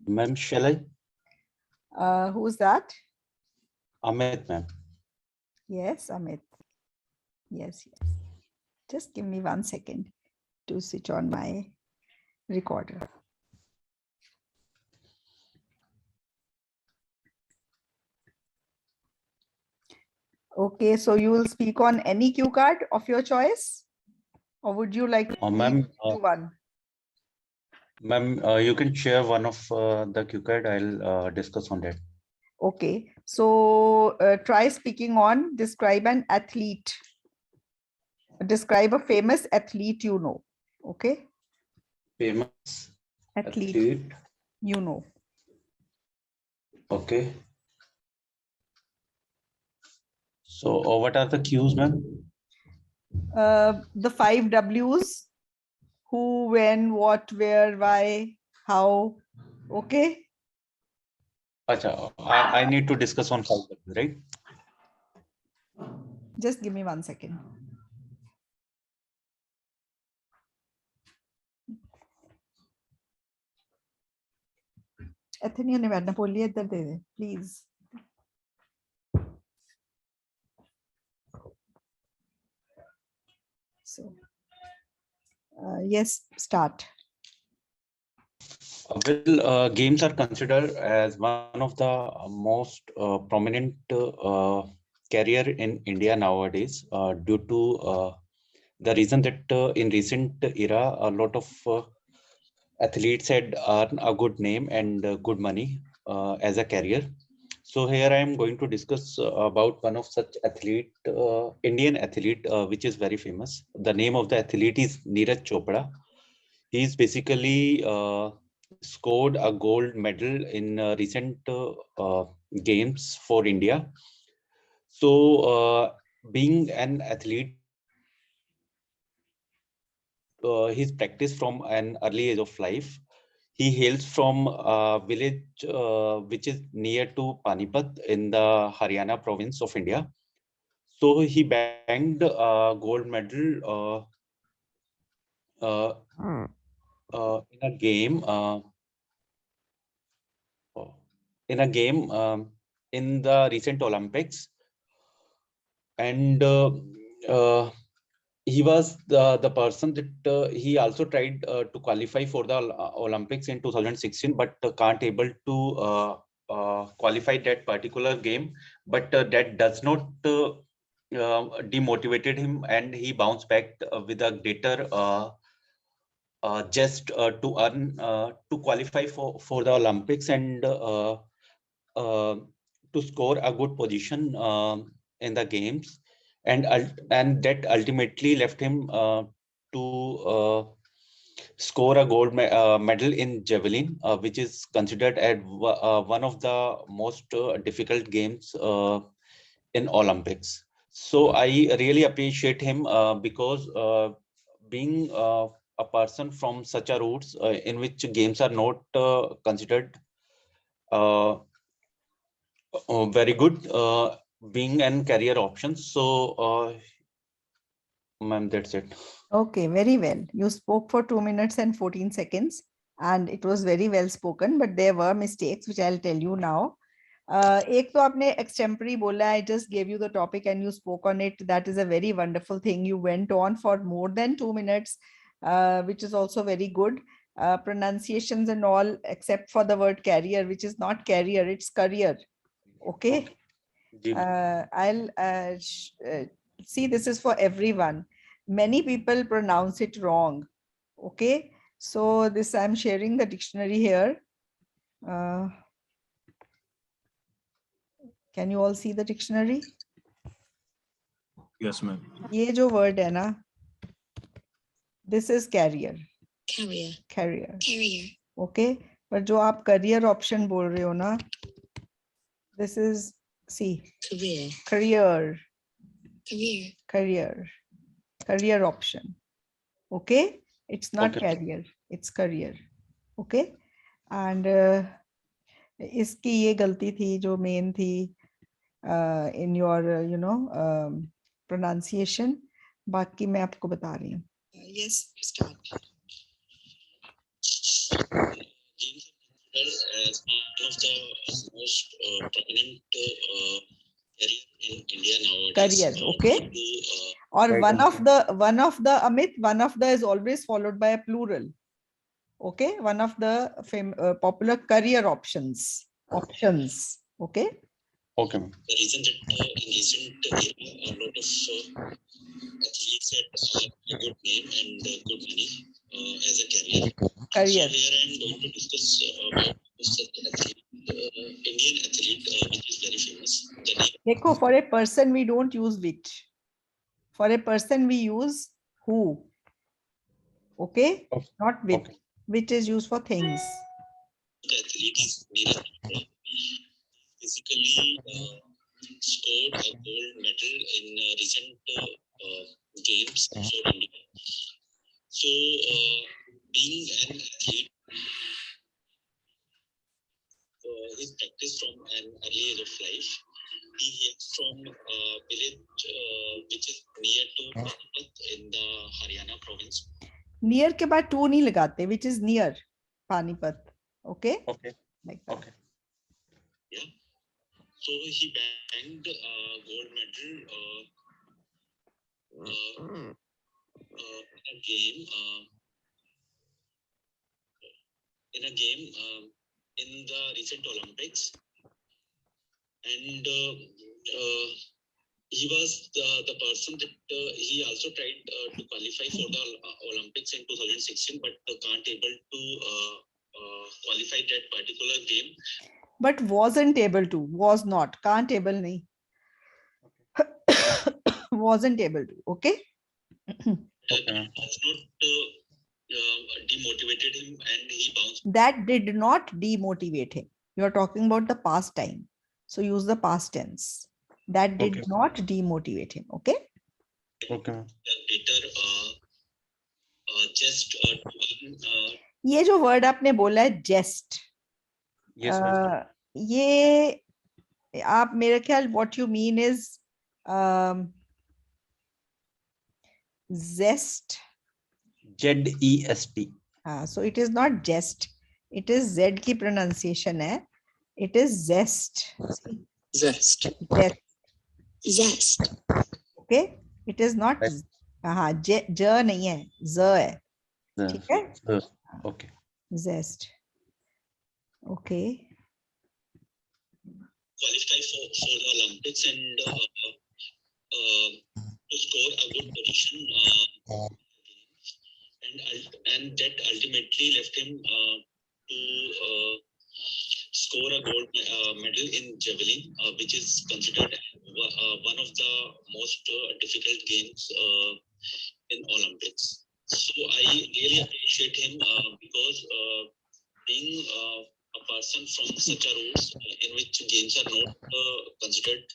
Ma'am, shall I? Who's that? Amit, ma'am. Yes, Amit. Yes, yes. Just give me 1 second to switch on my recorder. Okay, so you will speak on any cue card of your choice, or would you like to Ma'am, one? ma'am, you can share one of the cue card. I'll discuss on that. Okay, so try speaking on describe an athlete. Describe a famous athlete you know. Okay, Famous athlete athlete. you know. Okay. So, what are the cues, ma'am? The 5 W's: who, when, what, where, why, how. Okay. Acha, I need to discuss on 5, right? Just give me 1 second. ਇੱਥੇ ਨਹੀਂ ਉਹਨੇ ਬੈਠਣਾ ਪੋਲੀ ਇੱਧਰ ਦੇ ਦੇ please so yes, start. Well, games are considered as one of the most prominent career in India nowadays due to the reason that in recent era, a lot of athletes had earned a good name and good money as a career. So here I am going to discuss about one of such athlete, Indian athlete, which is very famous. The name of the athlete is Neeraj Chopra. He is basically scored a gold medal in recent games for India. So being an athlete, he's practiced from an early age of life. He hails from a village which is near to Panipat in the Haryana province of India. So he bagged a gold medal in a game. In a game in the recent Olympics, and he was the person that he also tried to qualify for the Olympics in 2016, but can't able to qualify that particular game. But that does not demotivated him, and he bounced back with a greater just to earn to qualify for the Olympics and to score a good position in the games, and that ultimately left him to score a gold medal in javelin, which is considered as one of the most difficult games in Olympics. So I really appreciate him because being a person from such a roots in which games are not considered very good being an career option. So ma'am, that's it. Okay, very well. You spoke for 2 minutes and 14 seconds and it was very well spoken, but there were mistakes which I'll tell you now. एक तो आपने extempore बोला, I just gave you the topic and you spoke on it. That is a very wonderful thing. You went on for more than 2 minutes, which is also very good. Pronunciations and all, except for the word carrier, which is not carrier, it's career. Okay. I'll see, this is for everyone. Many people pronounce it wrong. Okay. So this, I'm sharing the dictionary here. Can you all see the dictionary? Yes, ma'am. ये जो word है ना, this is carrier. Carrier. Carrier. Carrier. Okay. पर जो आप career option बोल रहे हो ना, this is, see, Career. career. Career. Career. Career option. Okay. It's not Okay. carrier, it's career. Okay. And इसकी ये गलती थी जो मेन थी in your you know pronunciation. बाकी मैं आपको बता रही हूँ. Yes, start. as one of the most prominent career in India nowadays. Career, okay. due to, Or Right, one okay. of the Amit, one of the is always followed by a plural. Okay, one of the popular career options. Okay. Okay, ma'am. The reason that in recent era, a lot of athletes had a good name and good money as a career. Career. So here I am going to discuss about such an athlete, Indian athlete, which is very famous. The name Dekho, for a person we don't use which. For a person we use who. Okay, Okay. not which. Okay. Which is used for things. the athlete is Neeraj Chopra. Physically scored a gold medal in recent games for India. So, being an athlete, his practice from an early age of life. He is from village which is near to Panipat in the Haryana province. Near के बाद to नहीं लगाते, which is near Panipat. Okay. Okay. Like that. Okay. Yeah. So he bagged gold medal in a game. In the recent Olympics, and he was the person that he also tried to qualify for the Olympics in 2016, but can't able to qualify that particular game. But wasn't able to, was not, can't able nahi. Wasn't able to, okay? It has not demotivated him and he bounced. That did not demotivate him. You are talking about the past time. So use the past tense. That did Okay. not demotivate him, okay? Okay. Later, just ये जो word आपने बोला है jest. Yes, ma'am. ये आप मेरे ख्याल what you mean is zest. Z-E-S-T. So it is not jest. It is Z की pronunciation है. It is zest. Zest. Zest. Zest. Okay. It is not. Right. हाँ j नहीं है, z है. ठीक है? Okay. Zest. Okay. Qualify for the Olympics and to score a good position, and that ultimately left him to score a gold medal in javelin, which is considered one of the most difficult games in Olympics. So I really appreciate him because being a person from such a rules in which games are not considered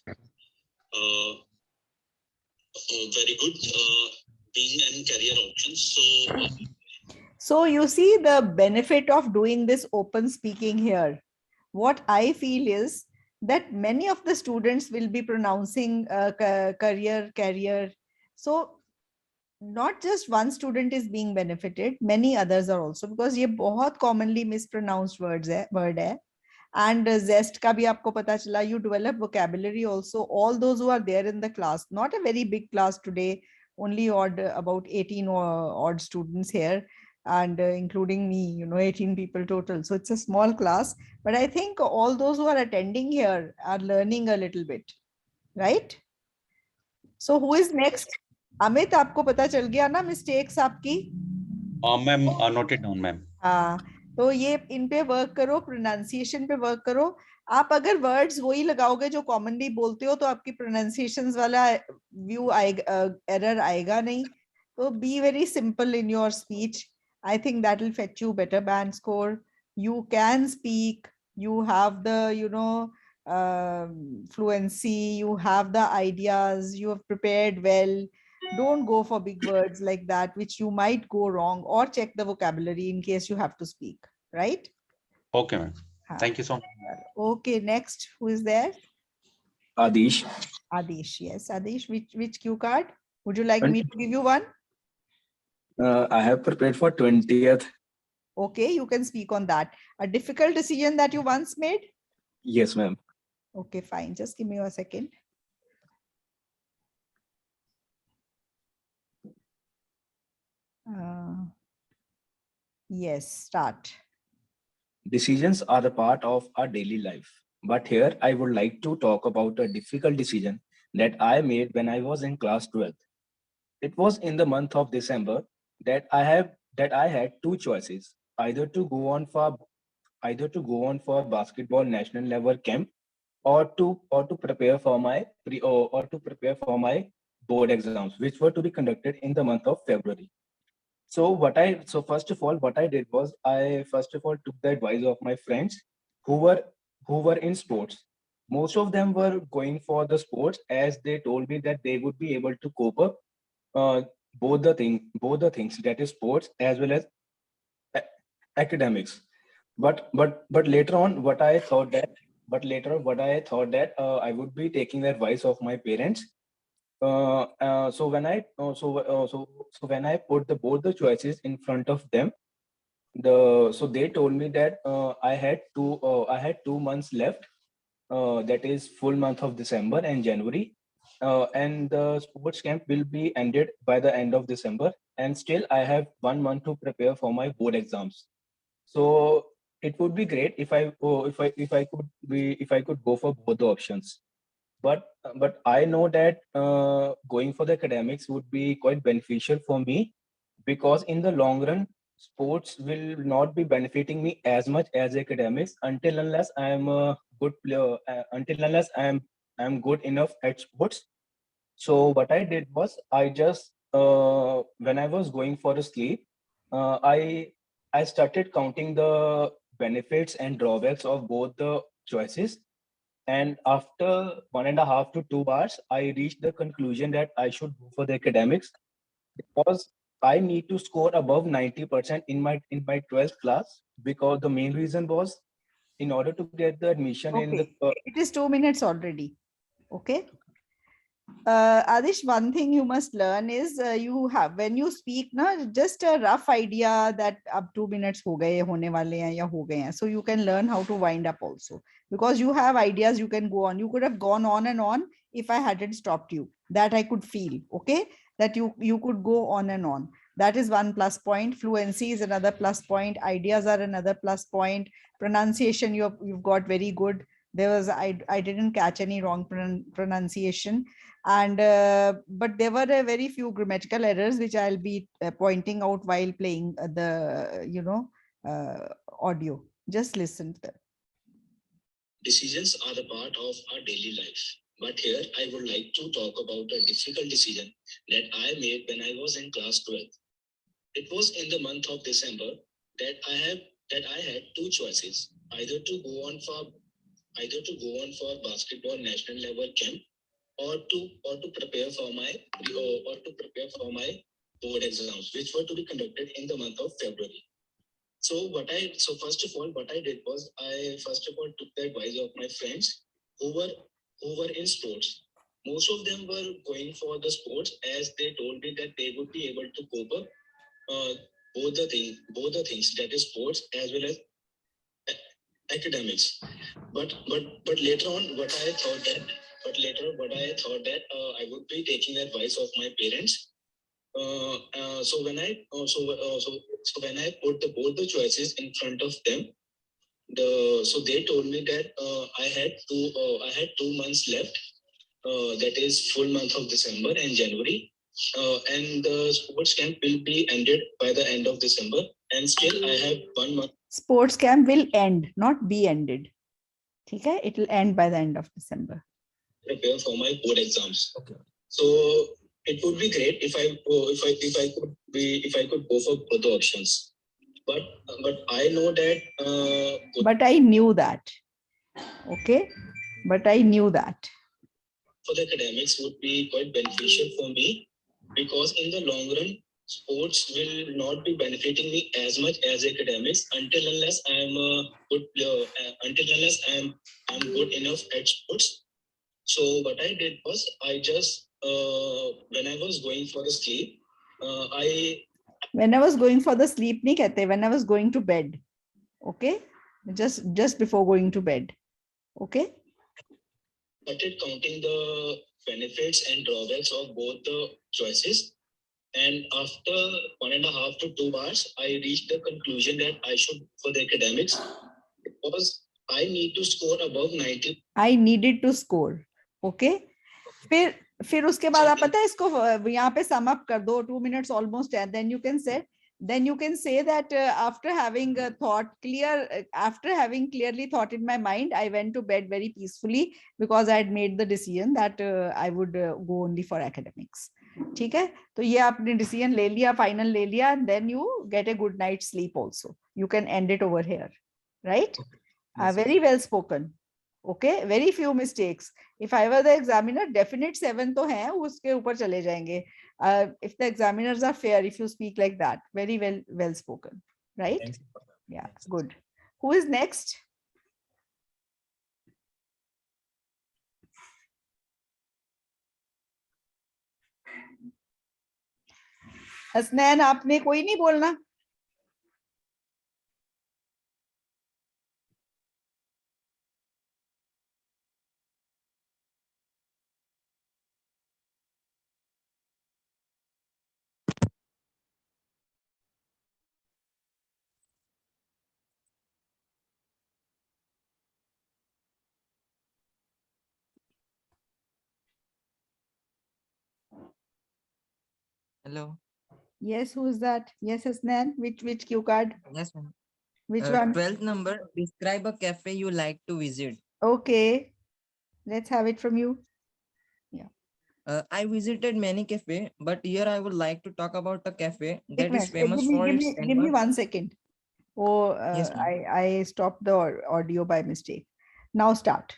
very good, being an career option. So you see the benefit of doing this open speaking here. What I feel is that many of the students will be pronouncing career. So not just one student is being benefited, many others are also, because ये बहुत commonly mispronounced word है. And zest का भी आपको पता चला, you develop vocabulary also. All those who are there in the class, not a very big class today, only about 18 odd students here, and including me, 18 people total. So it's a small class, but I think all those who are attending here are learning a little bit, right? So who is next? Amit, आपको पता चल गया ना mistakes आपकी? Ma'am, noted down, ma'am. हाँ, तो ये इन पे वर्क करो, प्रोनाउंसिएशन पे वर्क करो. आप अगर वर्ड्स वही लगाओगे जो कॉमनली बोलते हो तो आपकी प्रोनाउंसिएशंस वाला व्यू आएगा, एरर आएगा नहीं. तो be very simple in your speech. I think that will fetch you better band score. You can speak, you have the fluency, you have the ideas, you have prepared well. Don't go for big words like that, which you might go wrong, or check the vocabulary in case you have to speak, right? Okay, ma'am. Thank you so much. Okay, next, who is there? Adish. Adish, yes. Adish, which cue card? Would you like me to give you one? I have prepared for 20th. Okay, you can speak on that. A difficult decision that you once made? Yes, ma'am. Okay, fine. Just give me a second. Yes, start. Decisions are a part of our daily life. But here I would like to talk about a difficult decision that I made when I was in class 12th. It was in the month of December that I had two choices, either to go on for basketball national level camp or to prepare for my board exams, which were to be conducted in the month of February. So first of all, what I did was I first of all took the advice of my friends who were who were in sports. Most of them were going for the sports as they told me that they would be able to cope up uh, both the things, that is sports as well as a- academics. But later on, what I thought that I would be taking the advice of my parents. So when I so when I put both the choices in front of them, they told me that I had 2 months left. That is full month of December and January, and the sports camp will be ended by the end of December. And still, I have 1 month to prepare for my board exams. So it would be great if I could go for both the options. But I know that going for the academics would be quite beneficial for me, because in the long run, sports will not be benefiting me as much as academics until unless I am a good player, until unless I am good enough at sports. So what I did was I just when I was going for a sleep, uh, I I started counting the benefits and drawbacks of both the choices, and after 1.5 to 2 hours, I reached the conclusion that I should go for the academics, because I need to score above 90% in my 12th class. Because the main reason was, in order to get the admission in the Okay, it is 2 minutes already. Okay. Adish, one thing you must learn is you have when you speak na just a rough idea that ab 2 minutes ho gaye hone wale hain ya ho gaye hain. So you can learn how to wind up also, because you have ideas. You can go on. You could have gone on and on if I hadn't stopped you. That I could feel. Okay, that you could go on and on. That is one plus point. Fluency is another plus point. Ideas are another plus point. Pronunciation you've got very good. There was I didn't catch any wrong pronunciation, and but there were a very few grammatical errors which I'll be pointing out while playing the audio. Just listen to them. Decisions are a part of our daily life. But here I would like to talk about a difficult decision that I made when I was in class 12. It was in the month of December that I had two choices, either to go on for basketball national level camp, or to prepare for my board exams, which were to be conducted in the month of February. So first of all, what I did was I first of all took the advice of my friends who were in sports. Most of them were going for the sports as they told me that they would be able to cope up uh, both the things, that is sports as well as academics. But later on, I would be taking the advice of my parents. So when I so when I put both the choices in front of them, so they told me that I had 2 months left. That is full month of December and January, and the sports camp will be ended by the end of December. And still, I have 1 month. Sports camp will end, not be ended. Okay, it will end by the end of December. Prepare for my board exams. Okay. So it would be great if I could go for both the options. But I know that. But I knew that. Okay, but I knew that. For the academics would be quite beneficial for me, because in the long run, sports will not be benefiting me as much as academics until unless I am a good player, until unless I'm good enough at sports. So what I did was I just when I was going for a sleep, I When I was going for the sleep नहीं कहते, when I was going to bed. Okay, just before going to bed. Okay. Started counting the benefits and drawbacks of both the choices. And after 1.5 to 2 hours, I reached the conclusion that I should for the academics because I need to score above 90. I needed to score. Okay. फिर उसके बाद आप पता है इसको यहाँ पे sum up कर दो, 2 minutes almost, and then you can say that after having clearly thought in my mind, I went to bed very peacefully because I had made the decision that I would go only for academics. ठीक है, तो ये आपने decision ले लिया, final ले लिया, and then you get a good night's sleep also. You can end it over here, right? Yes, Very well spoken. Okay, very few mistakes. If I were the examiner, definite 7 तो हैं, उसके ऊपर चले जाएंगे. If the examiners are fair, if you speak like that, very well spoken, right? Thanks for that. Yeah, Thanks. good. Who is next? Hasnain, आपने कोई नहीं बोलना? Hello. Yes, who is that? Yes, Hasnan. Which cue card? Yes, ma'am. Which one? 12th number. Describe a cafe you like to visit. Okay, let's have it from you. I visited many cafe, but here I would like to talk about a cafe एक that is minute. famous Give me, for give its me, give me 1 second. Oh, Yes, ma'am. I stopped the audio by mistake. Now start.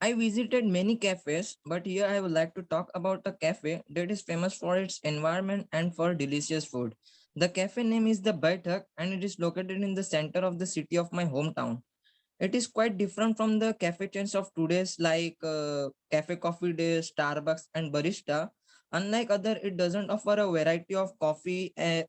I visited many cafes, but here I would like to talk about a cafe that is famous for its environment and for delicious food. The cafe name is the Baitak and it is located in the center of the city of my hometown. It is quite different from the cafe chains of today's like Cafe Coffee Day, Starbucks, and Barista. Unlike other, it doesn't offer a variety of coffee and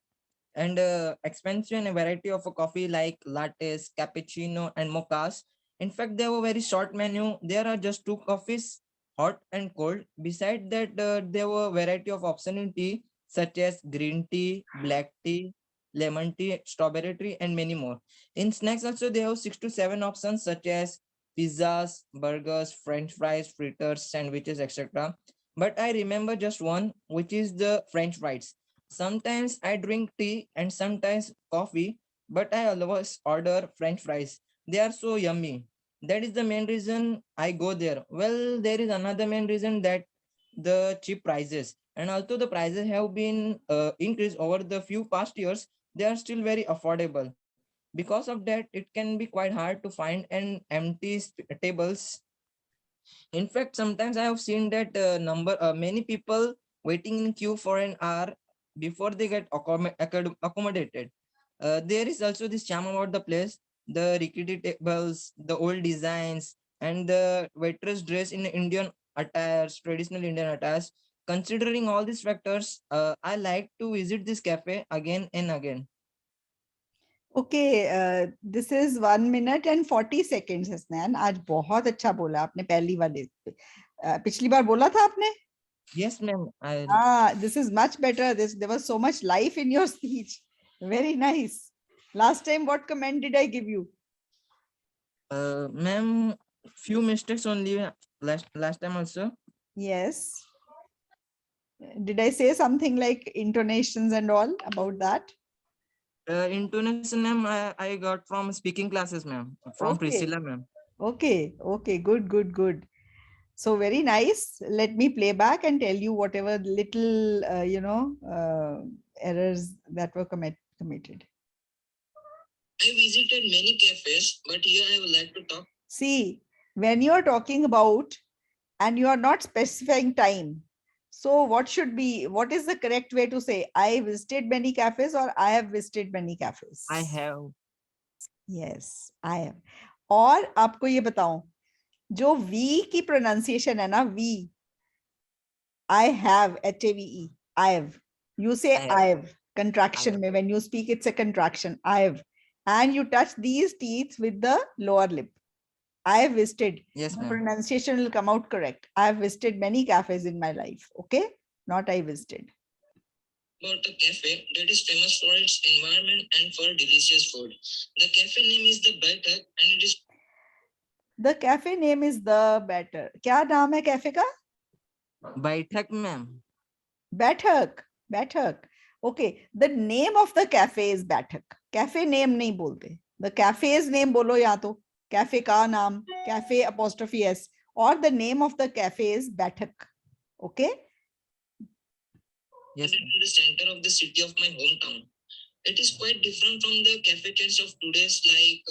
expansion a variety of a coffee like lattes, cappuccino, and mochas. In fact, they have a very short menu. There are just 2 coffees, hot and cold. Beside that, there were a variety of options in tea, such as green tea, black tea, lemon tea, strawberry tea, and many more. In snacks also, they have 6 to 7 options such as pizzas, burgers, french fries, fritters, sandwiches, etc. But I remember just one, which is the french fries. Sometimes I drink tea and sometimes coffee, but I always order french fries. They are so yummy. That is the main reason I go there. Well, there is another main reason that the cheap prices. And although the prices have been increased over the few past years, they are still very affordable. Because of that, it can be quite hard to find an empty tables. In fact, sometimes I have seen that many people waiting in queue for an hour before they get accommodated. There is also this charm about the place, the rickety tables, the old designs, and the waitress dress in Indian attires, traditional Indian attires. Considering all these factors, I like to visit this cafe again and again. Okay, this is 1 minute and 40 seconds, Hasnain. आज बहुत अच्छा बोला आपने पहली वाले पे. पिछली बार बोला था आपने? Yes, ma'am. This is much better. There was so much life in your speech. Very nice. Last time, what comment did I give you? Ma'am, few mistakes only last time also. Yes. Did I say something like intonations and all about that? Intonation, ma'am, I got from speaking classes, ma'am, from Okay. Priscilla, ma'am. Okay. Good. So very nice. Let me play back and tell you whatever little, errors that were committed. I visited many cafes, but here I would like to talk. See, when you are talking about and you are not specifying time, so what is the correct way to say? I visited many cafes or I have visited many cafes? I have. Yes, I have. और आपको ये बताऊं, जो V की pronunciation है ना, V, I have, HAVE, I have, You say I've. I've, contraction. I've. Mein, when you speak, it's a contraction. I've. And you touch these teeth with the lower lip. I have visited. Yes, The ma'am. pronunciation will come out correct. I have visited many cafes in my life. Okay, not I visited. About a cafe that is famous for its environment and for delicious food. The cafe name is the Baitak and it is The cafe name is The Better. क्या नाम है cafe का? Baitak, ma'am. Baithak. Baithak. Okay, the name of the cafe is Baithak. Cafe name नहीं बोलते. The cafe's name बोलो या तो cafe का नाम, cafe apostrophe s, or the name of the cafe is Baithak. Okay. Yes, ma'am. in the center of the city of my hometown. It is quite different from the cafe chains of today's like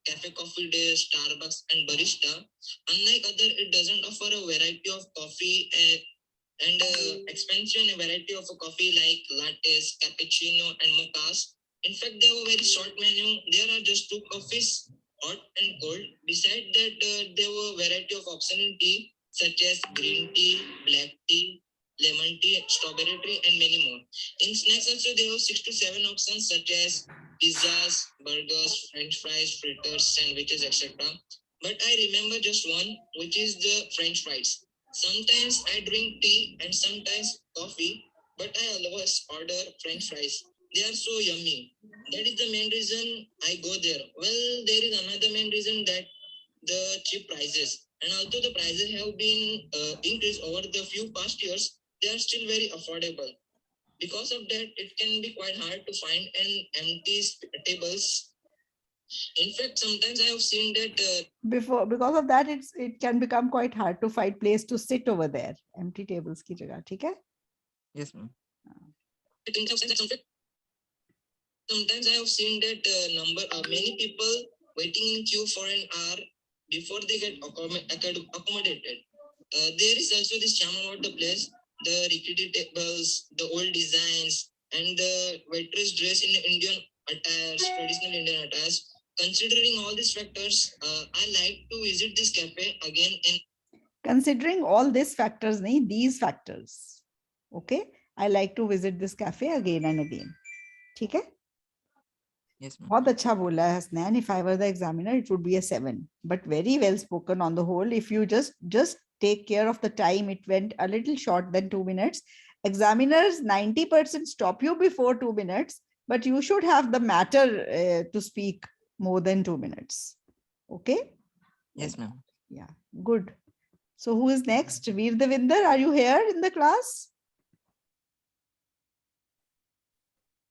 Cafe Coffee Day, Starbucks, and Barista. Unlike other, it doesn't offer a variety of coffee and expansion, a variety of a coffee like lattes, cappuccino, and mochas. In fact, they have a very short menu. There are just 2 coffees, hot and cold. Besides that, there were a variety of options in tea, such as green tea, black tea, lemon tea, strawberry tea, and many more. In snacks also, they have 6 to 7 options, such as pizzas, burgers, french fries, fritters, sandwiches, etc. But I remember just one, which is the french fries. Sometimes I drink tea and sometimes coffee, but I always order french fries. They are so yummy. That is the main reason I go there. Well, there is another main reason that the cheap prices. And although the prices have been increased over the few past years, they are still very affordable. Because of that, it can be quite hard to find an empty tables. In fact, sometimes I have seen that Because of that, it can become quite hard to find place to sit over there. Empty tables की जगह, ठीक है? Yes, ma'am. sometimes I have seen that many people waiting in queue for an hour before they get accommodated. There is also this charm about the place, the rickety tables, the old designs, and the waitress dress in Indian attires, traditional Indian attires. Considering all these factors, I like to visit this cafe again and Considering all these factors, nahi, these factors. Okay, I like to visit this cafe again and again. ठीक है? Yes, ma'am. बहुत अच्छा बोला है Hasnain. If I were the examiner, it would be a 7. But very well spoken on the whole. If you just take care of the time, it went a little short than 2 minutes. Examiners 90% stop you before 2 minutes, but you should have the matter to speak more than 2 minutes. Okay? Yes, ma'am. Yeah, good. So who is next? Veer Devinder, are you here in the class?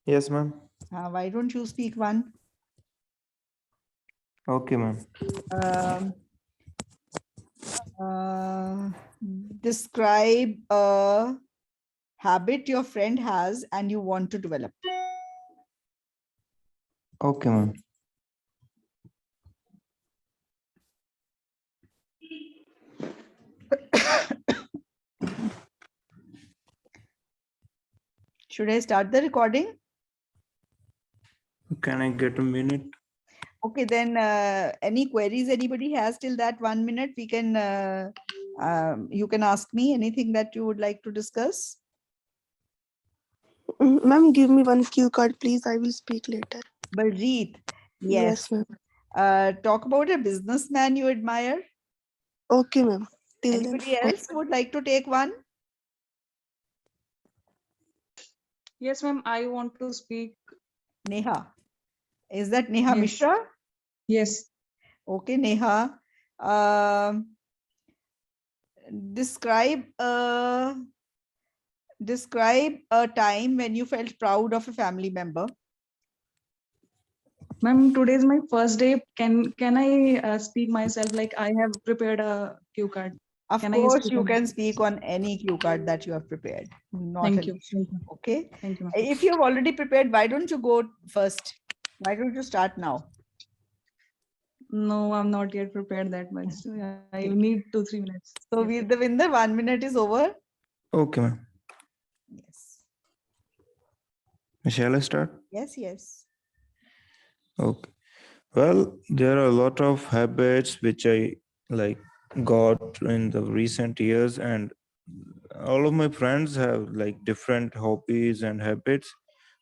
Yes, ma'am. Why don't you speak one? Okay, ma'am. Describe a habit your friend has and you want to develop. Okay, ma'am. Should I start the recording? Can I get a minute? Okay, then any queries anybody has till that 1 minute, we can you can ask me anything that you would like to discuss. Ma'am, give me one cue card, please. I will speak later. Baljeet, yes. ma'am. Talk about a businessman you admire. Okay, ma'am. Till then. Anybody else would like to take one? Yes, ma'am. I want to speak. Neha. Is that Neha Yes. Mishra? Yes. Okay, Neha. Describe a time when you felt proud of a family member. Ma'am, today is my first day. Can I speak myself? Like I have prepared a cue card. Of Can I course, speak you on- can speak on any cue card that you have prepared. Not Thank an you. issue. Okay. Thank you, ma'am. If you have already prepared, why don't you go first? Why don't you start now? No, I'm not yet prepared that much. So, yeah, I Okay. need 2-3 minutes. So, Yes, Veer ma'am. Devinder, 1 minute is over. Okay, ma'am. Yes. Shall I start? Yes, yes. Okay. Well, there are a lot of habits which I like got in the recent years, and all of my friends have like different hobbies and habits.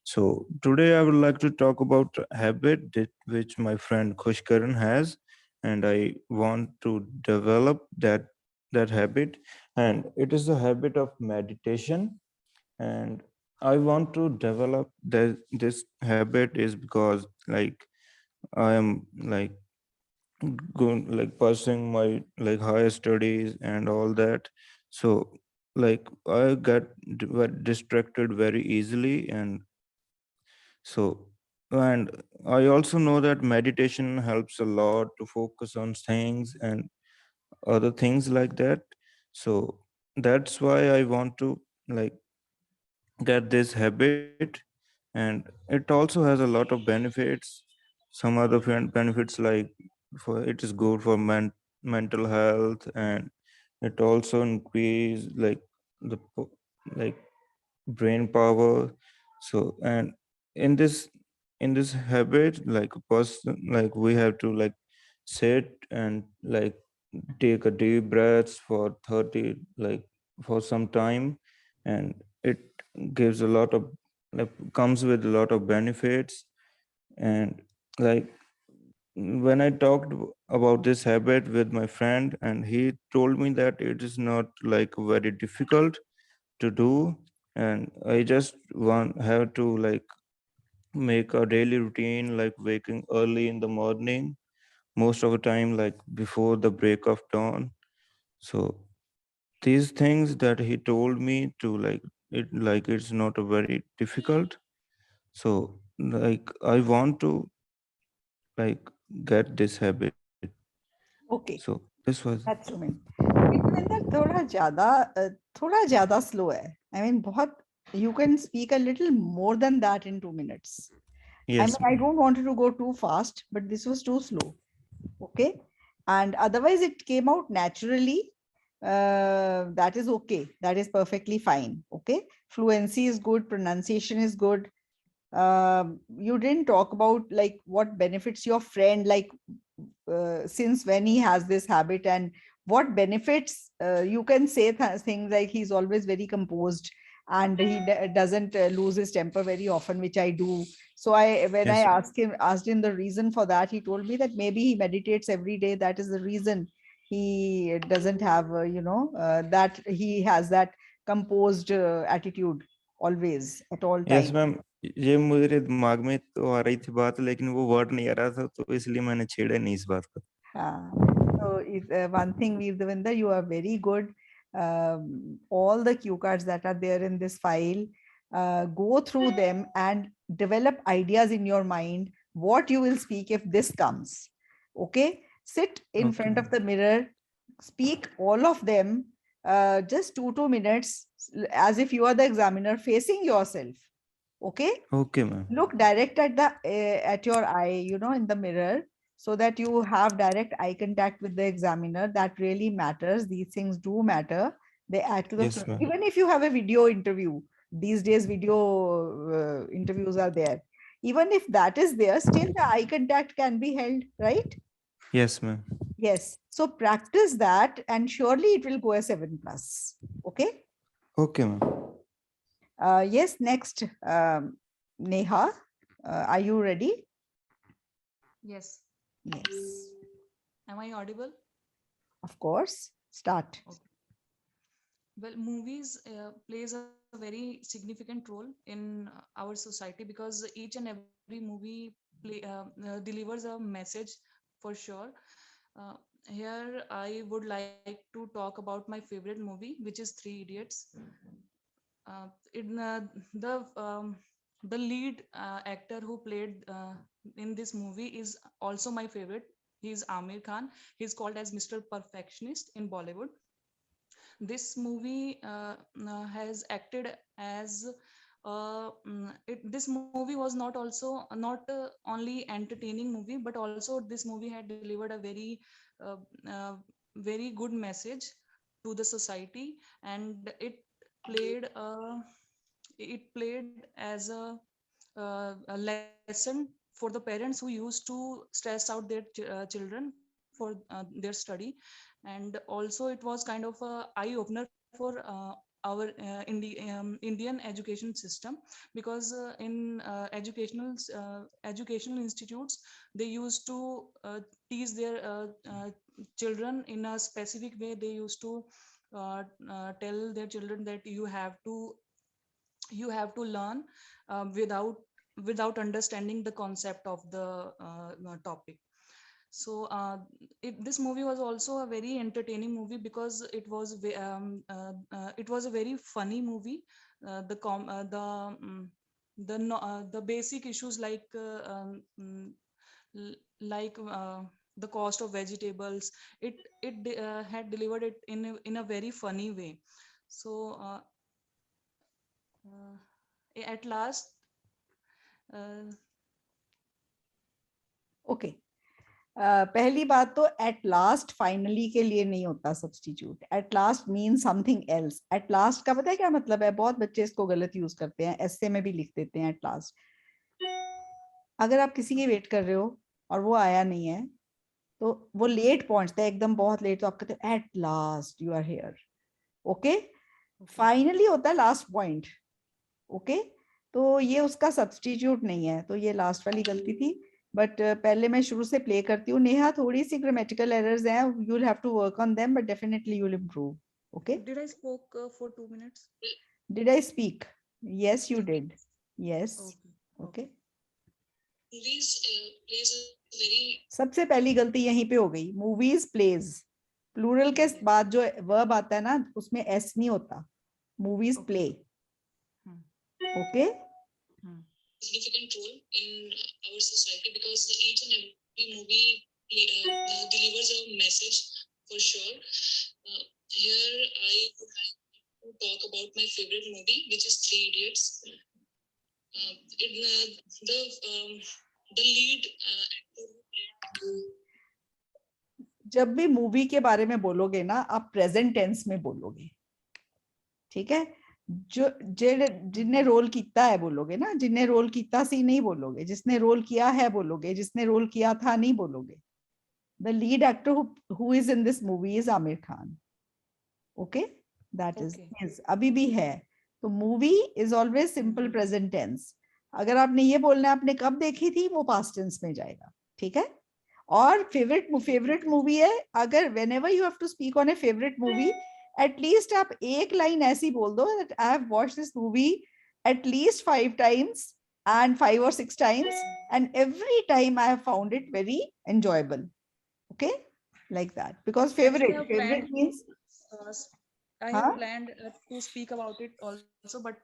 So today I would like to talk about a habit which my friend Khushkaran has, and I want to develop that habit, and it is the habit of meditation. And I want to develop this habit is because like I am like going like pursuing my like higher studies and all that. So like I get distracted very easily, and so and I also know that meditation helps a lot to focus on things and other things like that. So that's why I want to like get this habit, and it also has a lot of benefits. Some other benefits like for it is good for mental health, and it also increase like like brain power. So and in this in this habit like a person like we have to like sit and like take a deep breaths for 30 like for some time, and it gives a lot of like comes with a lot of benefits. And like when I talked about this habit with my friend, and he told me that it is not like very difficult to do, and I just want have to like make a daily routine like waking early in the morning, most of the time like before the break of dawn. So these things that he told me to like it's not a very difficult. So like I want to like get this habit. Okay, So this was that's Sumin. Vikraminder, थोड़ा ज्यादा slow है. I mean, बहुत, you can speak a little more than that in 2 minutes. I mean, yes I ma'am. don't want you to go too fast, but this was too slow. Okay. And otherwise, it came out naturally. That is okay. That is perfectly fine. Okay. Fluency is good. Pronunciation is good. You didn't talk about like what benefits your friend, like since when he has this habit, and what benefits. You can say things like he's always very composed, and he doesn't lose his temper very often, which I do. So when I Yes. asked him the reason for that, he told me that maybe he meditates every day. That is the reason he doesn't have, that he has that composed attitude always at all yes times. Ma'am, ये मेरे दिमाग में तो आ रही थी बात, लेकिन वो वर्ड नहीं आ रहा था, तो इसलिए मैंने छेड़ा नहीं इस बात को. So one thing, Veer Devinder, you are very good. All the cue cards that are there in this file, go through them and develop ideas in your mind what you will speak if this comes. Okay, sit in Okay, front of the mirror, speak all of them, just 2 minutes, as if you are the examiner facing yourself. Okay, okay ma'am. look direct at the at your eye, in the mirror, so that you have direct eye contact with the examiner. That really matters. These things do matter. They add to the Yes ma'am. even if you have a video interview, these days video interviews are there. Even if that is there, still the eye contact can be held, right? Yes ma'am. Yes, so practice that and surely it will go a 7 plus. Okay. Okay ma'am. Yes, next, Neha, are you ready? Yes. Yes, Am I audible? of course. Start. Okay. Well, movies plays a very significant role in our society, because each and every movie delivers a message for sure. Uh, Here, I would like to talk about my favorite movie, which is Three Idiots. In the lead actor who played in this movie is also my favorite. He's Amir Khan. He's called as Mr. Perfectionist in Bollywood. This movie has acted as this movie was not also not only entertaining movie, but also this movie had delivered a uh, uh, very good message to the society, and played uh, it played as a lesson for the parents who used to stress out their children for their study. And also it was kind of a eye opener for me, for our Indian education system, because in educational institutes they used to teach their children in a specific way. They used to tell their children that you have to learn without understanding the concept of the topic. So this movie was also a very entertaining movie, because it was a very funny movie. The basic issues like like the cost of vegetables, it had delivered it in a very funny way. So at last, okay पहली बात तो at last finally के लिए नहीं होता substitute. At last mean something else. At last का पता है क्या मतलब है? बहुत बच्चे इसको गलत यूज करते हैं, ऐसे में भी लिख देते हैं एट लास्ट. अगर आप किसी की वेट कर रहे हो और वो आया नहीं है, तो वो लेट पहुंचता है एकदम बहुत लेट, तो आप कहते हो at last you are here. Okay, finally होता है लास्ट पॉइंट. ओके, तो ये उसका सब्स्टिट्यूट नहीं है, तो ये लास्ट वाली गलती थी. बट पहले मैं शुरू से प्ले करती हूँ. नेहा, थोड़ी सी ग्रामेटिकल एरर्स हैं, you will have to work on them, but definitely you will improve. Okay, did I spoke for 2 minutes? Did I speak? Yes you did. Yes. Okay. Okay, Movies plays a very सबसे पहली गलती यहीं पे हो गई. Movies pledge, plural के बाद जो वर्ब आता है ना, उसमें एस नहीं होता. Movies Okay. Play. Hmm. Okay, significant role in our society, because each and every movie delivers a message for sure. Here I would like to talk about my favorite movie, which is Three Idiots. The lead actor. जब भी movie के बारे में बोलोगे ना, आप present tense में बोलोगे. ठीक है, जो जिन्ने रोल किया है बोलोगे ना, जिन्ने रोल किया सी नहीं बोलोगे, जिसने रोल किया है बोलोगे, जिसने रोल किया था नहीं बोलोगे. The lead actor who is in this movie is Aamir Khan. Okay, that is अभी भी है. तो movie is always simple present tense. अगर आपने ये बोलना है आपने कब देखी थी, वो पास्ट टेंस में जाएगा. ठीक है, और फेवरेट मूवी है. अगर whenever you have to speak on a favorite movie, at least आप एक लाइन ऐसी बोल दो that I have watched this movie at least 5 times and 5 or 6 times, and every time I have found it very enjoyable. Okay, like that, because Actually, favorite means I have planned to speak about it also, but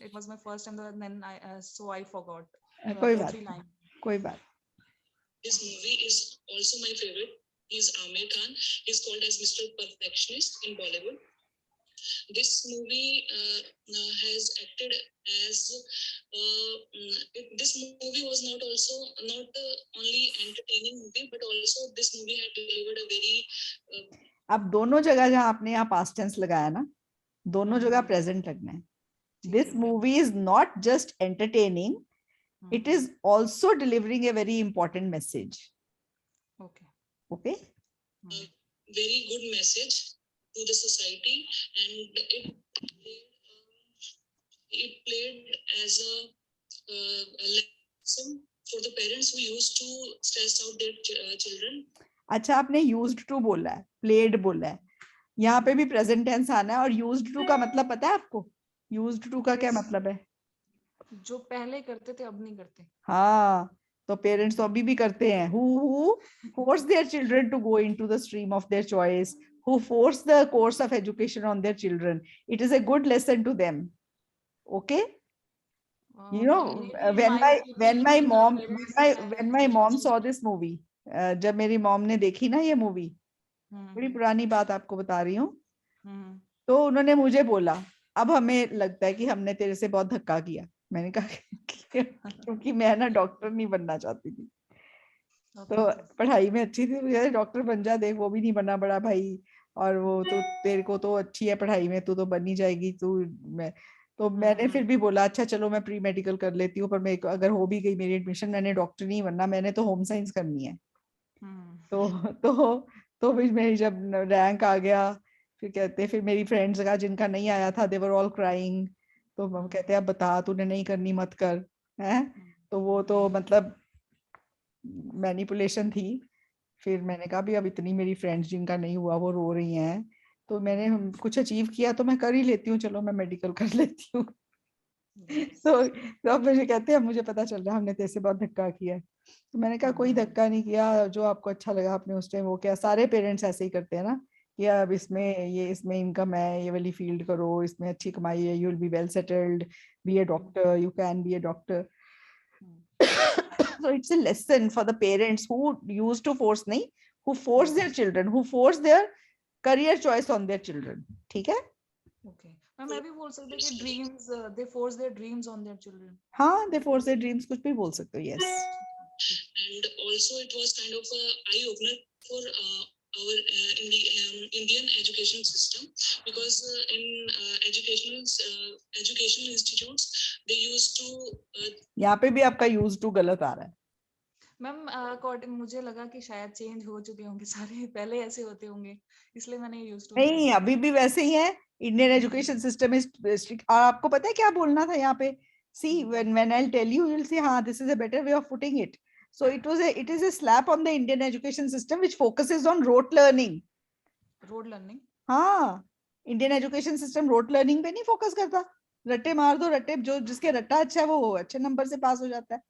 it was my first time, and then I forgot. कोई 2-3 lines. कोई बात. This movie is also my favorite. He's Aamir Khan. He's called as Mr. Perfectionist in Bollywood. This movie has acted as this movie was not only entertaining movie, but also this movie had delivered a very अब दोनों जगह जहां आपने यहाँ past tense लगाया ना, दोनों जगह प्रेजेंट लगना है. This movie is not just entertaining, it is also delivering a very important message. Okay. Very good message to the society, and it played as a lesson for the parents who used to stress out their children. अच्छा, आपने used to बोला है, played बोला है. यहाँ पे भी present tense आना है. और used to का मतलब पता है आपको? Used to का क्या मतलब है? जो पहले करते थे अब नहीं करते. हाँ, तो पेरेंट्स तो अभी भी करते हैं. who force their children to go into the stream of their choice, who force the course of education on their children. It is a good lesson to them. Okay, you know, when my mom saw this movie, जब मेरी mom ने देखी ना ये movie, बड़ी पुरानी बात आपको बता रही हूँ, तो उन्होंने मुझे बोला, अब हमें लगता है कि हमने तेरे से बहुत धक्का किया. मैंने कहा क्योंकि मैं ना डॉक्टर नहीं बनना चाहती थी. तो पढ़ाई में अच्छी थी, डॉक्टर बन जा, देख वो भी नहीं बना बड़ा भाई, और वो तो तेरे को तो अच्छी है पढ़ाई में, तू तो बन ही जाएगी. तो मैंने फिर भी बोला अच्छा चलो मैं प्री मेडिकल कर लेती हूँ, पर मैं अगर हो भी गई मेरी एडमिशन, मैंने डॉक्टर नहीं बनना, मैंने तो होम साइंस करनी है. तो फिर मेरी जब रैंक आ गया, फिर कहते फिर मेरी फ्रेंड्स का जिनका नहीं आया था दे वर ऑल क्राइंग, तो हम कहते अब बता तूने नहीं करनी मत कर, है। तो वो तो मतलब मैनिपुलेशन थी। फिर मैंने कहा भी अब इतनी मेरी फ्रेंड्स जिनका नहीं हुआ वो रो रही हैं, तो मैंने कुछ अचीव किया तो मैं कर ही लेती हूँ, चलो मैं मेडिकल कर लेती हूँ। तो अब मुझे कहते हैं मुझे पता चल रहा है हमने तेरे से बहुत धक्का किया है। तो मैंने कहा कोई धक्का नहीं किया, जो आपको अच्छा लगा आपने उस टाइम वो किया। सारे पेरेंट्स ऐसे ही करते हैं ना कि अब इसमें इनकम है, ये वाली फील्ड करो, इसमें अच्छी कमाई है, you will be well settled, be a doctor, you can be a doctor. So it's a lesson for the parents who used to force नहीं, who force their children, who force their career choice on their children. ठीक है? Okay. मैं भी बोल सकते कि dreams, they force their dreams on their children. हाँ, they force their dreams, कुछ भी बोल सकते हो, yes. And also it was kind of a eye opener for our Indian education system, because in educational institutes they used to यहाँ पे भी आपका use to गलत आ रहा है। मैम अकॉर्डिंग मुझे लगा कि शायद चेंज हो चुके होंगे सारे, पहले ऐसे होते होंगे, इसलिए मैंने यूज टू नहीं, अभी भी वैसे ही है। Indian education system is strict. और आपको पता है क्या बोलना था यहाँ पे? सी when I'll tell you, you'll say हाँ, this is a better way of putting it. So it is a slap on the Indian education system which focuses on rote learning. Rote learning. हाँ, Indian education system rote learning पे नहीं focus करता। रट्टे मार दो, रट्टे जो जिसके रट्टा अच्छा है वो अच्छे नंबर से पास हो जाता है।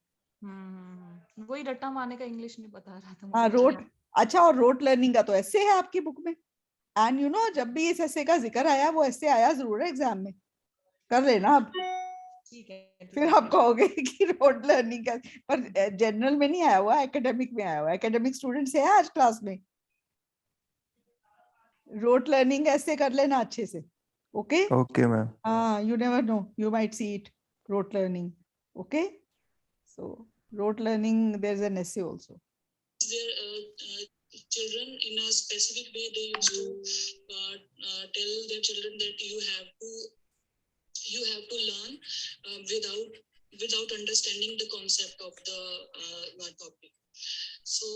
वही रट्टा मारने का इंग्लिश नहीं पता रहा था हाँ, मुझे। रोट अच्छा, और रोट लर्निंग का तो ऐसे है आपकी बुक में। एंड यू नो जब भी इस ऐसे का जिक्र आया, वो ऐसे आया जरूर है एग्जाम में, कर लेना अब। ठीक है, फिर आप कहोगे कि रोट लर्निंग का, पर जनरल में नहीं आया हुआ, एकेडमिक में आया हुआ। एकेडमिक स्टूडेंट्स है आज क्लास में? रोट लर्निंग ऐसे कर लेना अच्छे से, okay? Okay, ma'am. You never know, you might see it, rote learning, okay? So rote learning, there's an essay also. their children in a specific way. They used to tell their children that you have to learn without understanding the concept of the topic. So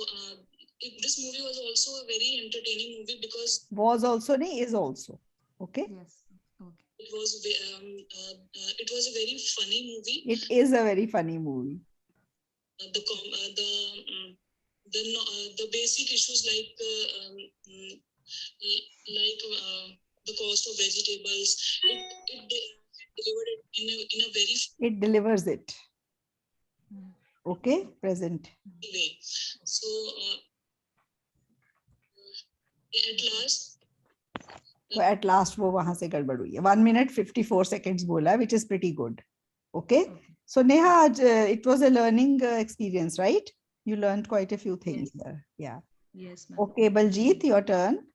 this movie was also a very entertaining movie, because Was also nahi, is also, okay? Yes. Okay. it was a very funny movie. It is a very funny movie. The basic issues like the cost of vegetables, it delivered it in a very It delivers it, okay? Present. way. So at last, So at last वो वहां से गड़बड़ हुई है। 1 minute 54 seconds बोला है, which is pretty good, okay? So Neha, it was a learning experience, right? You learned quite a few things there, yeah. Yes, ma'am. Okay, Baljeet, your turn.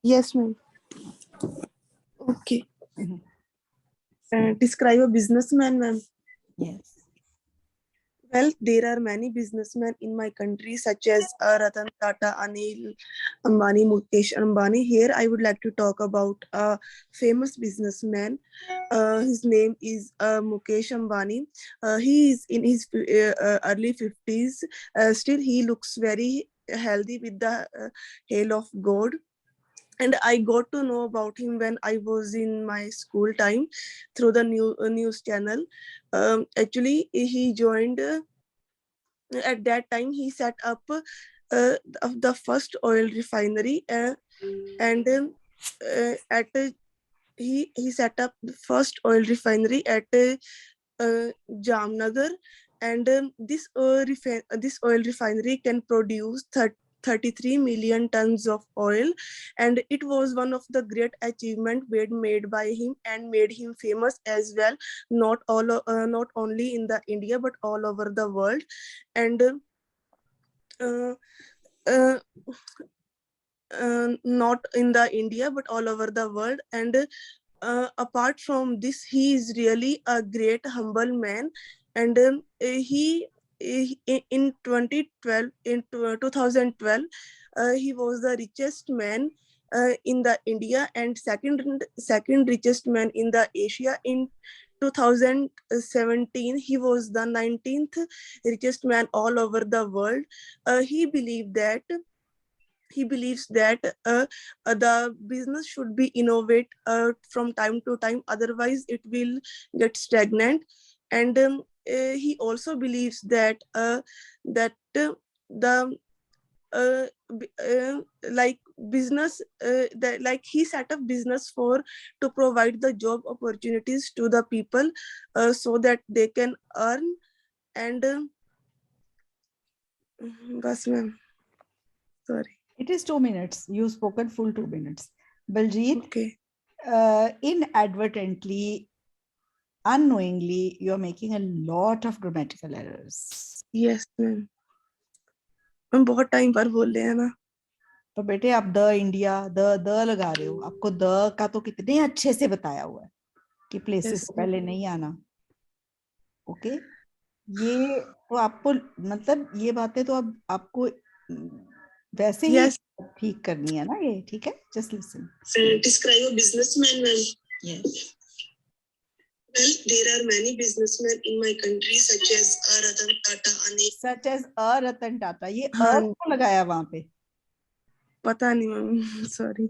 Yes, ma'am. Okay. Mhm. Describe a businessman, ma'am. Yes. Well, there are many businessmen in my country, such as Ratan Tata, Anil Ambani, Mukesh Ambani. Here, I would like to talk about a famous businessman. His name is Mukesh Ambani. He is in his early 50s. Still, he looks very healthy with the hail of God. And I got to know about him when I was in my school time through the news channel. Actually, he joined, at that time, he set up the first oil refinery, and he set up the first oil refinery at Jamnagar, and this oil refinery can produce 33 million tons of oil, and it was one of the great achievement made by him and made him famous as well, not only in the India but all over the world. And not in the India but all over the world. And apart from this, he is really a great humble man, and he in 2012 in 2012 he was the richest man in the India, and second richest man in the Asia. In 2017 he was the 19th richest man all over the world. He believed that he believes that the business should be innovate from time to time, otherwise it will get stagnant. And he also believes that the like business that like he set up business for to provide the job opportunities to the people so that they can earn. And bas ma'am, sorry. It is 2 minutes. You've spoken full 2 minutes. Baljeet, Okay. inadvertently, unknowingly, you're making a lot of grammatical errors. Yes ma'am. हम बहुत time पर बोल रहे हैं ना. तो बेटे आप द इंडिया द लगा रहे हो. आपको द का तो कितने अच्छे से बताया हुआ है कि प्लेसेस Yes, से पहले नहीं आना. ओके, ये तो आपको मतलब ये बातें तो अब आपको वैसे ही Yes. ठीक करनी है ना ये. ठीक है, just listen. Describe a businessman, ma'am. Yes. Well, there are many businessmen in my country, such as Ratan Tata, Anil. Such as Ratan Tata. ये हाँ. क्यों लगाया वहां पे? पता नहीं ma'am, sorry.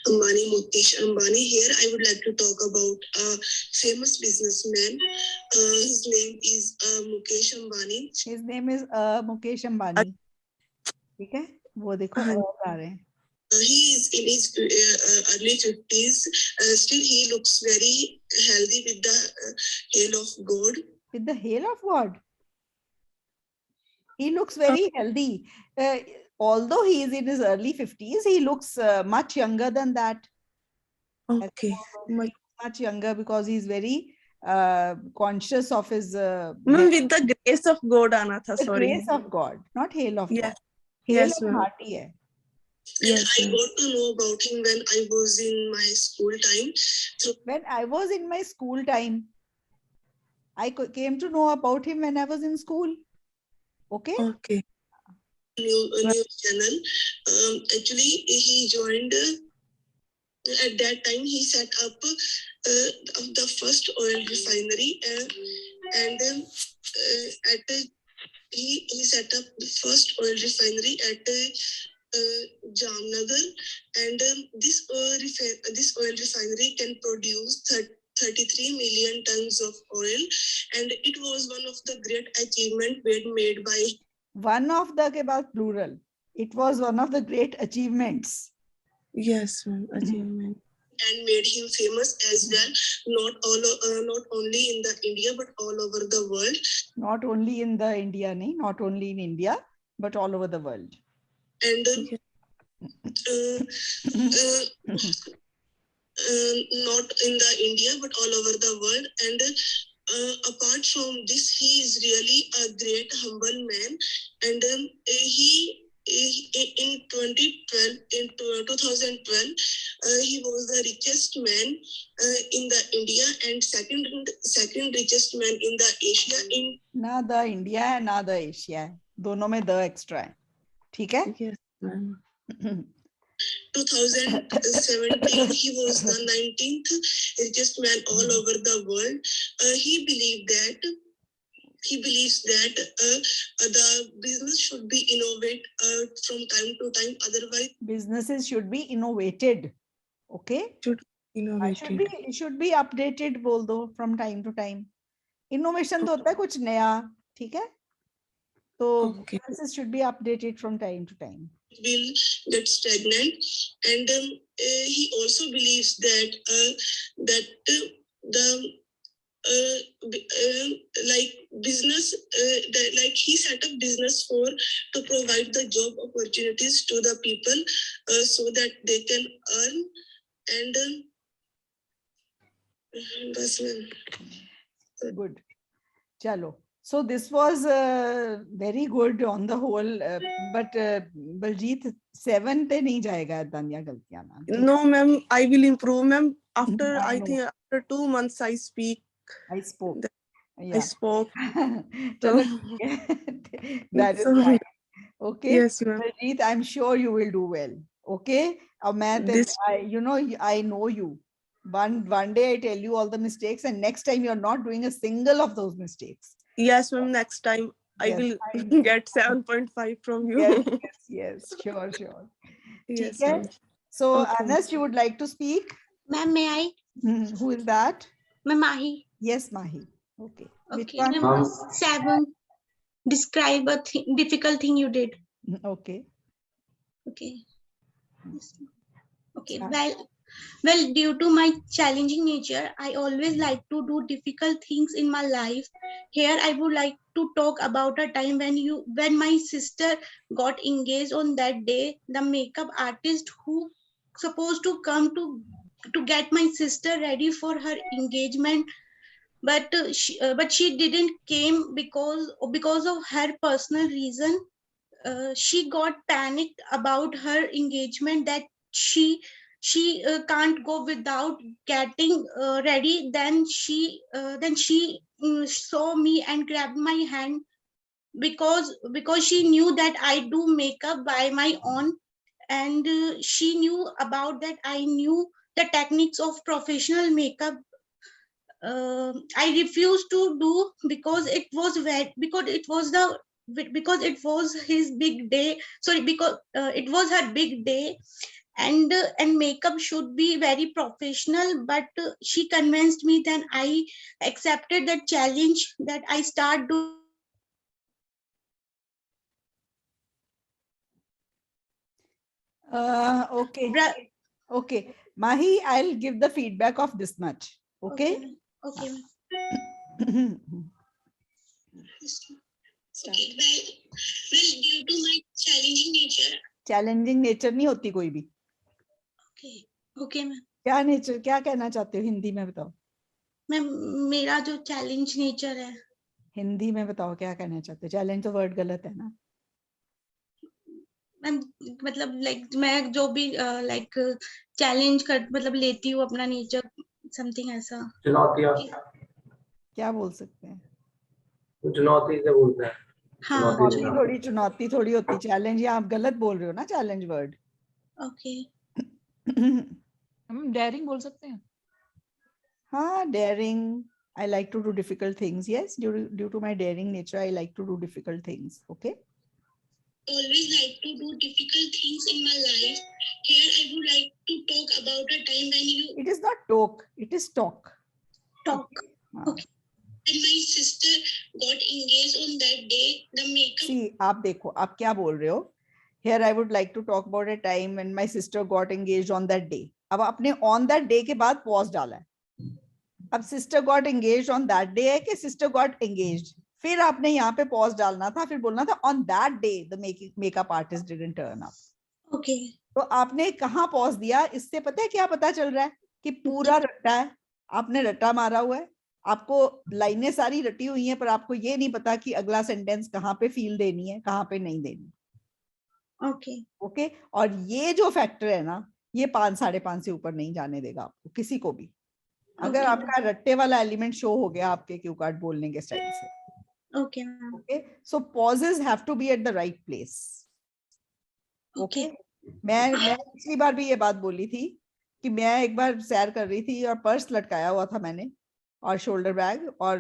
Ambani, Mukesh Ambani. Here I would like to talk about a famous businessman. His name is Mukesh Ambani. His name is Mukesh Ambani. ठीक है, वो देखो और आ रहे हैं. He is in his early 50s. Still, he looks very healthy with the hail of God. With the hail of God, he looks very healthy. Although he is in his early 50s, he looks much younger than that. Okay. Much younger because he's very conscious of his. With the grace of God, आना था. The Sorry. grace of God, not hail of Yes. God. Hail Yes, of ma'am. hearty hai. Yes, I got to know about him when I was in my school time. So When I was in my school time, I came to know about him when I was in school. Okay. okay. New channel. Actually, he joined. At that time, he set up the first oil refinery, and he set up the first oil refinery at Jamnagar, and this oil refinery can produce 33 million tons of oil, and it was one of the great achievement made by. One of the ke baad plural. It was one of the great achievements. Yes, ma'am, achievement. And made him famous as well, not only in the India but all over the world. Not only in the India, nahi, not only in India, but all over the world. And not in the India but all over the world. And apart from this, he is really a great humble man. And he in 2012, he was the richest man in the India and second richest man in the Asia. In ना the India है ना the Asia है, दोनों में the extra है. ठीक है? Yes, ma'am. 2017, he was the 19th richest man all over the world. He believes that the business should be innovated from time to time. Otherwise, businesses should be innovated. Okay. Should be updated बोल दो from time to time. Innovation तो होता है कुछ नया. ठीक है? So businesses should be updated from time to time. Will get stagnant, and he also believes that like business, like he set up business to provide the job opportunities to the people so that they can earn. And good. Chalo. So this was very good on the whole, but Baljeet 7 पे नहीं जाएगा Tanya गलतियाँ ना. No, ma'am, I will improve, ma'am. After I think after 2 months I spoke. Yeah. I spoke. That is fine. Okay. Yes, ma'am. Baljeet, I'm sure you will do well. Okay. I know you. One day I tell you all the mistakes, and next time you're not doing a single of those mistakes. Yes, ma'am. Next time I will get 7.5 from you. Yes, sure, sure. Yes, Okay. ma'am. So, Okay. Anas, you would like to speak? Ma'am, may I? Who is that? Ma'am, Mahi. Yes, Mahi. Okay. Which Okay, one? ma'am. 7. Describe a difficult thing you did. Okay. Okay. Yes, ma'am. Okay. Start. Well, due to my challenging nature, I always like to do difficult things in my life. Here, I would like to talk about a time when my sister got engaged. On that day, the makeup artist who supposed to come to get my sister ready for her engagement, but she didn't came because of her personal reason. She got panicked about her engagement, that she can't go without getting ready. Then she saw me and grabbed my hand, because she knew that I do makeup by my own, and she knew about that I knew the techniques of professional makeup. I refused to do because it was because it was his big day. Sorry, because it was her big day, and makeup should be very professional. But she convinced me. Then I accepted that challenge, that I start doing. Okay. Okay. Mahi, I'll give the feedback of this much. Okay. Okay. Okay. Okay. Well, due to my challenging nature. Challenging nature नहीं होती कोई भी. Okay. Okay, ma'am. क्या nature, क्या कहना चाहते हो हिंदी में बताओ. मैम, मेरा जो चैलेंज नेचर है. हिंदी में बताओ क्या कहना चाहते हो. चैलेंज तो वर्ड गलत है ना. मैम, मतलब लाइक मैं जो भी लाइक चैलेंज कर मतलब लेती हूँ अपना नेचर, समथिंग ऐसा. क्या बोल सकते हैं. चुनौती से बोलते हैं. हाँ. चुनौती थोड़ी होती. चैलेंज या आप गलत बोल रहे हो ना चैलेंज वर्ड. ओके. हम डेयरिंग बोल सकते हैं. हाँ, daring. I like to do difficult things. Yes, due to my daring nature, I like to do difficult things. Okay. Always like to do difficult things in my life. Here I would like to talk about a time when you. It is not talk. It is talk. Talk. Okay. When my sister got engaged on that day, the makeup. See, आप देखो, आप क्या बोल रहे हो. Here I would like to talk about a time when my sister got engaged on that day. अब आपने on that day के बाद pause डाला है. अब sister got engaged on that day है कि sister got engaged. फिर आपने यहाँ पे pause डालना था, फिर बोलना था on that day the makeup artist didn't turn up. Okay. तो आपने कहाँ pause दिया, इससे पता है क्या पता चल रहा है कि पूरा रट्टा है. आपने रट्टा मारा हुआ है. आपको लाइनें सारी रटी हुई हैं, पर आपको ये नहीं पता कि अगला सेंटेंस कहाँ पे फील देनी है, कहाँ पे नहीं देनी. ओके. ओके. और ये जो फैक्टर है ना, ये 5 5.5 से ऊपर नहीं जाने देगा आपको किसी को भी. अगर आपका रट्टे वाला एलिमेंट शो हो गया आपके क्यू कार्ड बोलने के स्टाइल से. Okay. Okay. So pauses have to be at the right place. Okay. मैं पिछली बार भी ये बात बोली थी कि मैं एक बार सैर कर रही थी और पर्स लटकाया हुआ था मैंने और शोल्डर बैग, और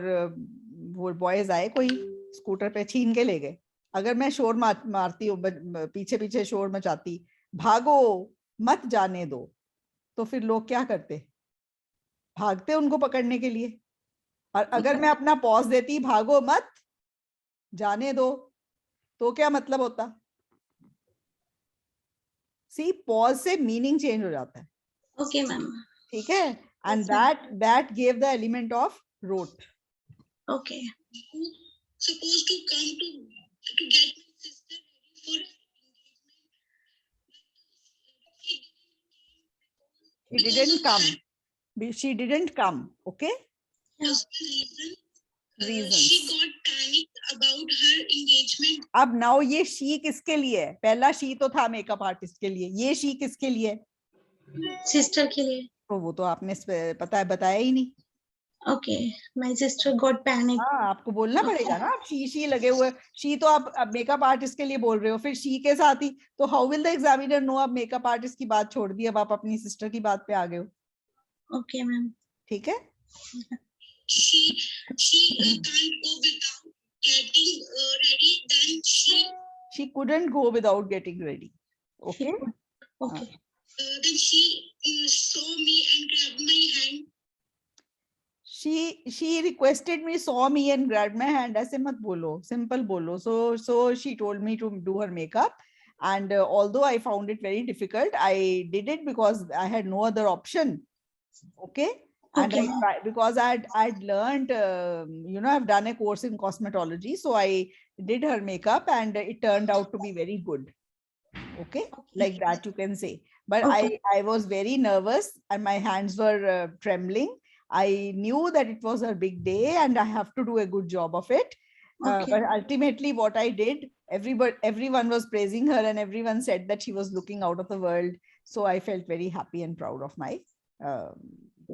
वो बॉयज आए कोई स्कूटर पे छीन के ले गए. अगर मैं शोर मारती हूँ, पीछे पीछे शोर मचाती, भागो मत जाने दो, तो फिर लोग क्या करते, भागते उनको पकड़ने के लिए. और अगर मैं अपना पॉज देती, भागो मत जाने दो, तो क्या मतलब होता. सी, पॉज से मीनिंग चेंज हो जाता है. Okay ma'am. ठीक है. And that gave the element of rote. Okay. Supposed to come to get my sister ready for engagement. She didn't come. Okay. Reasons. She got panicked about her engagement. अब now ये she किसके लिए है. पहला she तो था makeup artist के लिए, ये शी किसके लिए है. सिस्टर के लिए. तो वो तो आपने पता है बताया ही नहीं. Okay. My sister got panic. हाँ, आपको बोलना पड़ेगा ना. आप शी अब लगे हुए. शी तो आप मेकअप आर्टिस्ट के लिए बोल रहे हो, फिर शी के साथ ही, तो how will the examiner know. आप मेकअप आर्टिस्ट की बात छोड़ दी, अब आप अपनी सिस्टर की बात पे आ गए हो. Okay ma'am. ठीक है. She can't go without getting ready. Then She couldn't go without getting ready. Okay. Okay. Then she saw me and grabbed my hand. She requested me, saw me and grabbed my hand. ऐसे मत बोलो, simple बोलो. So she told me to do her makeup, and although I found it very difficult, I did it because I had no other option. Okay. And Okay. because I'd learned, I've done a course in cosmetology, so I did her makeup, and it turned out to be very good. Okay, like that you can say. But Okay. I was very nervous, and my hands were trembling. I knew that it was her big day, and I have to do a good job of it. Okay. But ultimately, what I did, everyone was praising her, and everyone said that she was looking out of the world. So I felt very happy and proud of my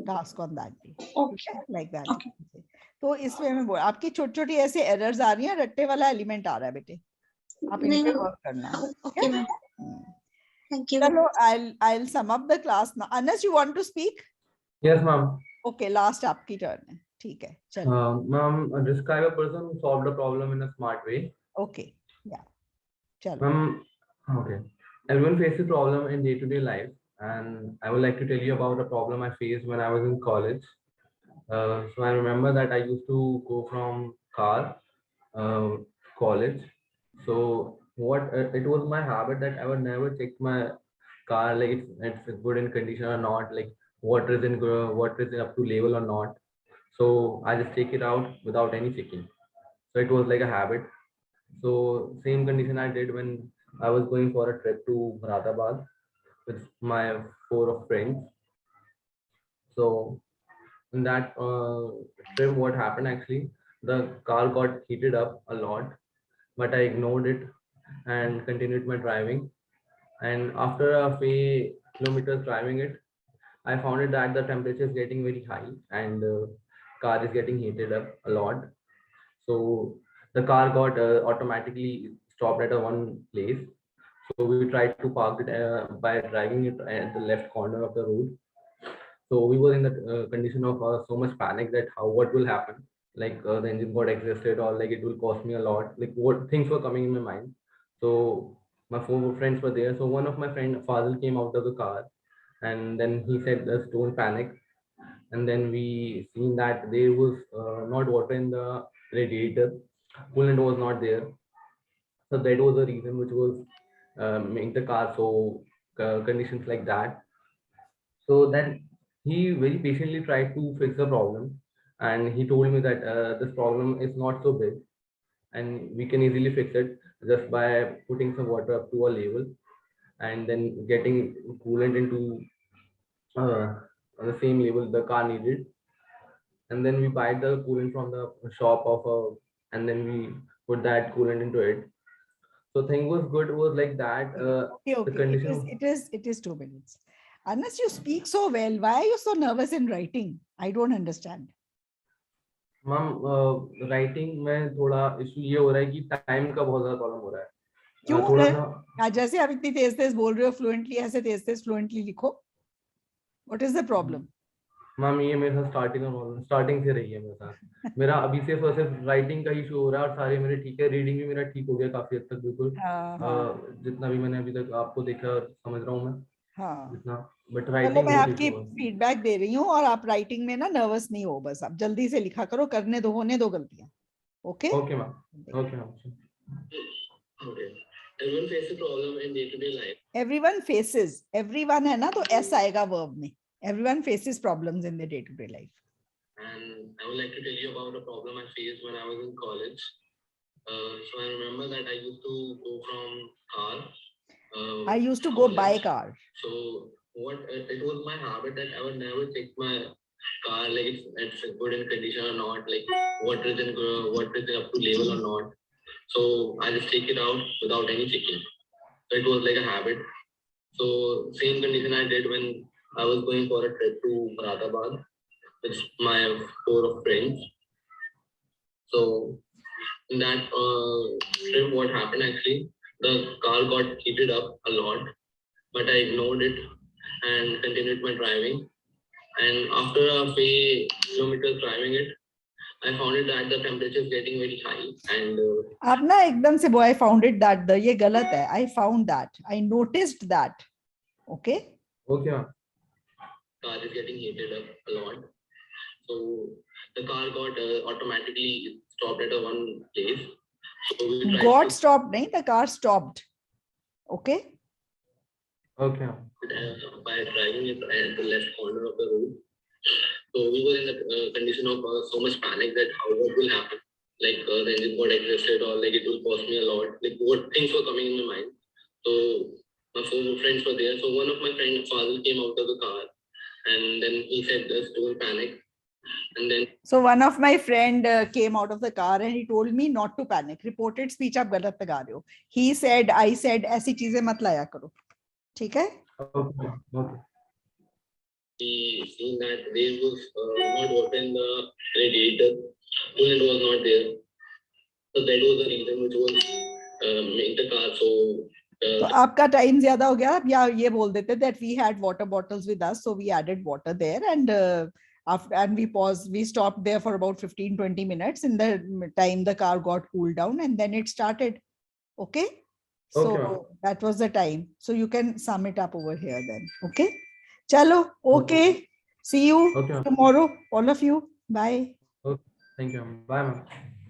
task on that day. Okay. Like that. Okay. तो इसमें मैं बोल, आपकी छोटी छोटी ऐसे errors आ रही हैं, रट्टे वाला एलिमेंट आ रहा है बेटे, आप इन नहीं, पे नहीं। वर्क करना. Okay, ma'am. Thank you. चलो, I'll sum up the class now. Anas, you want to speak? Yes, ma'am. Okay, last आपकी turn है. ठीक है, चलो. Ma'am, describe a person who solved a problem in a smart way. Okay, yeah. चलो. Ma'am, okay. Everyone faces problem in day-to-day life, and I would like to tell you about a problem I faced when I was in college. So I remember that I used to go from car college. So what it was my habit that I would never check my car like it's good in condition or not, like water is up to level or not. So I just take it out without any checking. So it was like a habit. So same condition I did when I was going for a trip to Moradabad with my 4 friends. So in that trip, what happened actually, the car got heated up a lot, but I ignored it and continued my driving. And after a few kilometers driving it, I found it that the temperature is getting very high and car is getting heated up a lot. So the car got automatically stopped at a one place. So we tried to park it by driving it at the left corner of the road. So we were in the condition of so much panic that what will happen, like the engine got exhausted or like it will cost me a lot, like what things were coming in my mind. So my 4 friends were there. So one of my friend Fazil came out of the car, and then he said, "Just don't panic." And then we seen that there was not water in the radiator, coolant was not there. So that was the reason which was make the car so conditions like that. So then he very patiently tried to fix the problem, and he told me that this problem is not so big and we can easily fix it just by putting some water up to a level and then getting coolant into the same level the car needed. And then we buy the coolant from the shop and then we put that coolant into it. So thing was good, was like that. Okay. The condition. It is 2 minutes. Unless you speak so well, why are you so nervous in writing? I don't understand. Ma'am writing में थोड़ा issue ये हो रहा है कि time का बहुत ज्यादा प्रॉब्लम हो रहा है. क्यों थोड़ा है? सा जैसे आप इतनी तेज तेज बोल रहे हो फ्लुएंटली, ऐसे तेज तेज फ्लुएंटली लिखो. What is the problem? Ma'am ये मेरे साथ स्टार्टिंग से रही है मेरे साथ. मेरा अभी से सिर्फ राइटिंग का इशू हो रहा है और सारे मेरे ठीक है. रीडिंग भी मेरा ठीक हो गया काफी हद तक, बिल्कुल जितना भी मैंने अभी तक आपको देखा समझ रहा हूँ मैं. हाँ. जितना, बट चलो, राइटिंग मैं बहुत आपकी इशू है. फीडबैक दे रही हूँ, और आप राइटिंग में ना नर्वस नहीं हो, बस आप जल्दी से लिखा करो, करने दो, होने दो गलतियां. Okay okay ma'am. Okay ma'am. Okay. Everyone faces problem in day-to-day life. Everyone faces, everyone है ना, तो एस आएगा वर्ब में. Everyone faces problems in the day to day life. And I would like to tell you about a problem I faced when I was in college. So I remember that I used to go from car. I used to go by college. car. So it was my habit that I would never check my car like it's good in condition or not, like what is up to level or not. So I just take it out without any checking. So it was like a habit. So same condition I did when I was going for a trip to Moradabad with my 4 friends. So in that trip, what happened actually, the car got heated up a lot, but I ignored it and continued my driving. And after a few kilometers driving it, I found it that the temperature is getting very high, and आप ना एकदम से boy, I found it that the ये गलत है. I found that. I noticed that. Okay. okay, ma'am. Car is getting heated up a lot. So the car got automatically stopped at a one place. So we tried Got stopped, nahi, the car stopped. Okay. Okay. By driving it at the left corner of the road. So we were in the condition of so much panic that what will happen? Like the engine got exhausted, or like it will cost me a lot. Like what things were coming in my mind. So my 4 friends were there. So one of my friends, Fazil, came out of the car, and then he said, "Just don't panic." And then So one of my friend came out of the car and he told me not to panic. Reported speech आप गलत लगा रहे हो. He said, I said, ऐसी चीजें मत लाया करो. ठीक है? okay, okay. We seen that there was not water in the radiator. Coolant was not there. So that was the reason which was in the car. So तो आपका time ज्यादा हो गया. या ये बोल देते that we had water bottles with us, so we added water there, and after, and we paused, we stopped there for about 15-20 minutes. In the time the car got cooled down, and then it started. Okay. So Okay. that was the time. So you can sum it up over here then. Okay. Chalo. Okay. See you Okay. tomorrow, all of you. Bye. Okay. Thank you. Bye, ma'am.